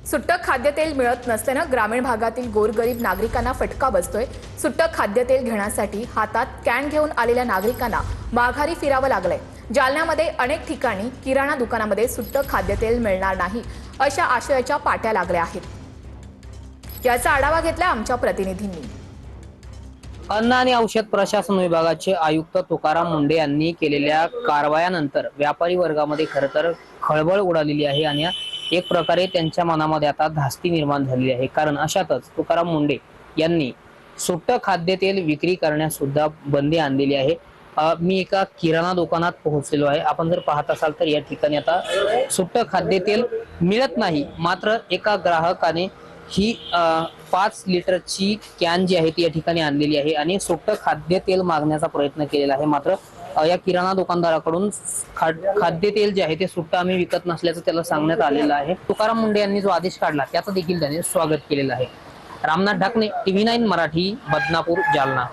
सुट्टं खाद्यतेल मिळत नसल्यानं ग्रामीण भागातील गोरगरीब नागरिकांना फटका बसतोय। सुट्टं खाद्यतेल घेण्यासाठी हातात कॅन घेऊन आलेल्या नागरिकांना माघारी फिरावं लागलंय। जालन्यामध्ये अनेक ठिकाणी किराणा दुकानामध्ये सुट्टं खाद्यतेल मिळणार नाही अशा आशयाच्या पाट्या लागल्या आहेत। याचा आढावा घेतला आमच्या प्रतिनिधींनी। अन्न आणि औषध प्रशासन विभागाचे आयुक्त तुकाराम मुंढे यांनी केलेल्या कारवायानंतर व्यापारी वर्गामध्ये खरं तर खळबळ उडालेली आहे आणि एक प्रकारे त्यांच्या मनामध्ये आता धास्ती निर्माण झालेली आहे। कारण अशातच तुकाराम मुंढे यांनी सुट्टं खाद्यतेल विक्री करण्यास सुद्धा बंदी आणलेली आहे। मी एका किराणा दुकानात पोहोचलेलो आहे। आपण जर पाहत असाल तर या ठिकाणी आता सुट्टं खाद्यतेल मिळत नाही, मात्र एका ग्राहकाने ही 5 लिटरची कॅन जी आहे ती या ठिकाणी आणलेली आहे आणि सुट्टं खाद्यतेल मागण्याचा प्रयत्न केलेला आहे। मात्र या किराणा दुकानदाराकडून खाद्यतेल जे आहे ते सुट्टं आम्ही विकत नसल्याचं त्याला सांगण्यात आलेलं आहे। तुकाराम मुंढे यांनी जो आदेश काढला त्याचं देखील त्याने स्वागत केलेलं आहे। रामनाथ ढाकणे, TV9 मराठी, बदनापूर, जालना।